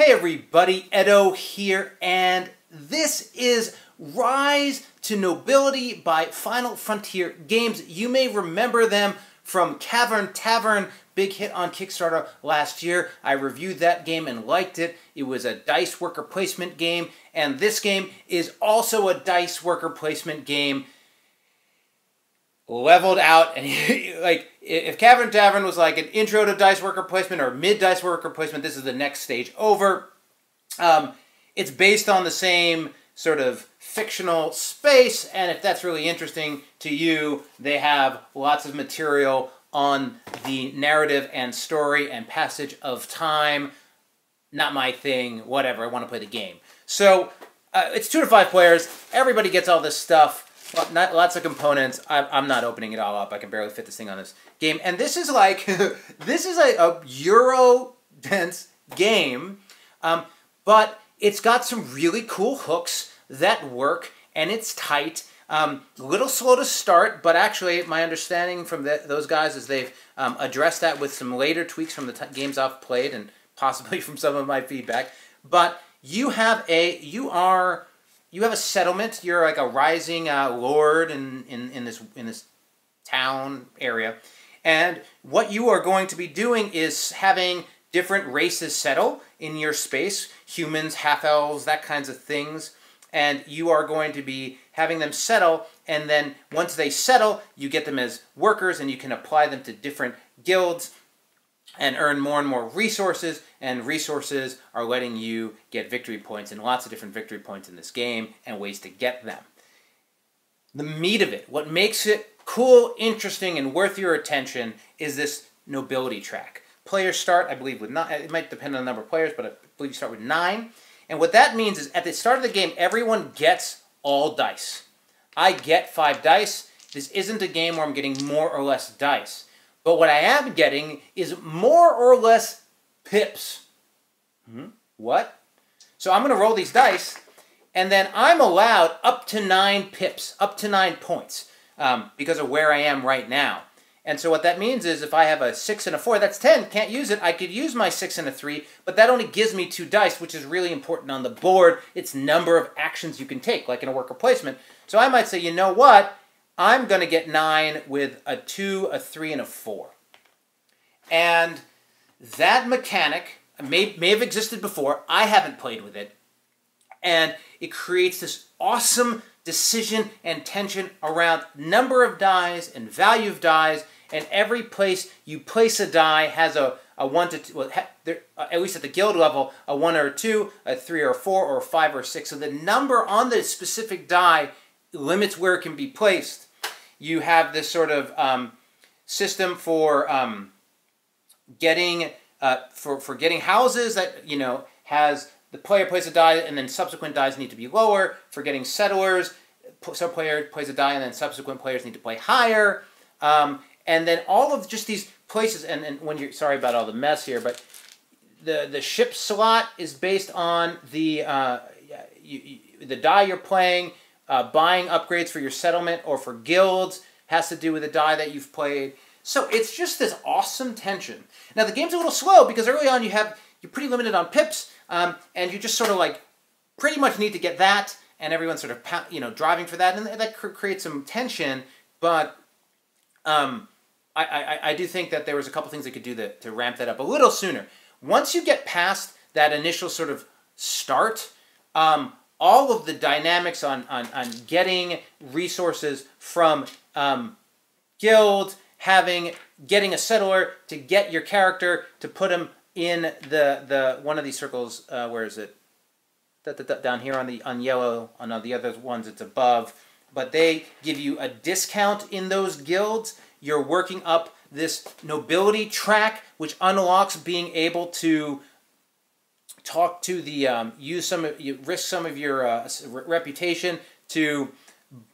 Hey everybody, Edo here, and this is Rise to Nobility by Final Frontier Games. You may remember them from Cavern Tavern, big hit on Kickstarter last year. I reviewed that game and liked it. It was a dice worker placement game, and this game is also a dice worker placement game leveled out. And like, if Cavern Tavern was like an intro to dice worker placement or mid dice worker placement, this is the next stage over. It's based on the same sort of fictional space, and if that's really interesting to you, they have lots of material on the narrative and story and passage of time. Not my thing, whatever, I want to play the game. So, it's 2 to 5 players, everybody gets all this stuff. Well, not lots of components. I'm not opening it all up. I can barely fit this thing on this game. And this is like, this is a Euro-dense game, but it's got some really cool hooks that work, and it's tight. A little slow to start, but actually my understanding from those guys is they've addressed that with some later tweaks from the games I've played, and possibly from some of my feedback. But you have a settlement. You're like a rising lord in this town area, and what you are going to be doing is having different races settle in your space. Humans, half-elves, that kinds of things. And you are going to be having them settle, and then once they settle, you get them as workers, and you can apply them to different guilds and earn more and more resources, and resources are letting you get victory points, and lots of different victory points in this game, and ways to get them. The meat of it, what makes it cool, interesting, and worth your attention is this nobility track. Players start, I believe, with 9. It might depend on the number of players, but I believe you start with 9. And what that means is at the start of the game, everyone gets all dice. I get 5 dice. This isn't a game where I'm getting more or less dice. But what I am getting is more or less pips. What? So I'm going to roll these dice, and then I'm allowed up to 9 pips, up to 9 points, because of where I am right now. And so what that means is if I have a 6 and a 4, that's 10, can't use it. I could use my 6 and a 3, but that only gives me 2 dice, which is really important on the board. It's number of actions you can take, like in a worker placement. So I might say, you know what? I'm going to get 9 with a 2, a 3, and a 4. And that mechanic may have existed before. I haven't played with it. And it creates this awesome decision and tension around number of dice and value of dice. And every place you place a die has a 1 to 2, well, at least at the guild level, a 1 or a 2, a 3 or a 4, or a 5 or a 6. So the number on the specific die limits where it can be placed. You have this sort of system for getting houses that, you know, has the player plays a die and then subsequent dies need to be lower. For getting settlers, some player plays a die and then subsequent players need to play higher. And then all of just these places, and when you're, sorry about all the mess here, but the ship slot is based on the die you're playing. Buying upgrades for your settlement or for guilds has to do with the die that you've played. So it's just this awesome tension. Now the game's a little slow because early on you're pretty limited on pips, and you just sort of like pretty much need to get that, and everyone's sort of, you know, driving for that, and that creates some tension. But I do think that there was a couple things they could do to ramp that up a little sooner. Once you get past that initial sort of start, all of the dynamics on getting resources from guild, getting a settler to get your character to put him in the one of these circles. Where is it? Down here on yellow. On the other ones, it's above. But they give you a discount in those guilds. You're working up this nobility track, which unlocks being able to talk to the risk some of your reputation to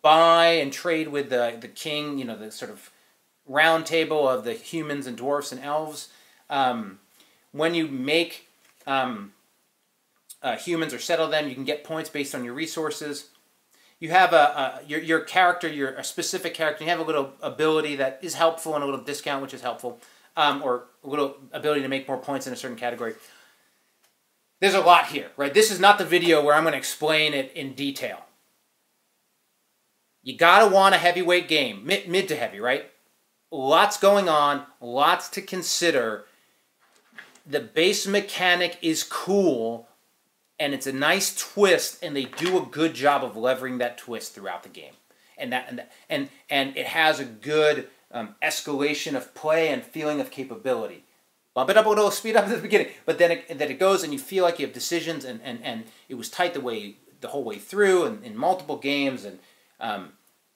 buy and trade with the king. You know, the sort of round table of the humans and dwarfs and elves. When you make humans or settle them, you can get points based on your resources. You have your character, a specific character. You have a little ability that is helpful and a little discount, which is helpful, or a little ability to make more points in a certain category. there's a lot here, right? This is not the video where I'm going to explain it in detail. You got to want a heavyweight game, mid to heavy, right? Lots going on, lots to consider. The base mechanic is cool, and it's a nice twist, and they do a good job of levering that twist throughout the game. And it has a good escalation of play and feeling of capability. Bump it up a little, speed up at the beginning, but then it goes, and you feel like you have decisions, and it was tight the whole way through, and in multiple games, and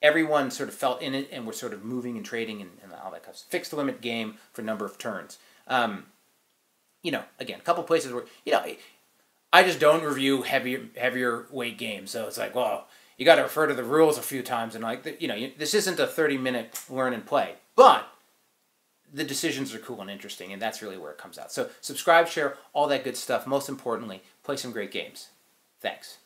everyone sort of felt in it, and we're sort of moving and trading and all that kind of stuff. Fixed limit game for number of turns. Again, a couple places where, I just don't review heavier weight games, so it's like, well, you got to refer to the rules a few times, and this isn't a 30-minute learn and play, but the decisions are cool and interesting, and that's really where it comes out. So subscribe, share, all that good stuff. Most importantly, play some great games. Thanks.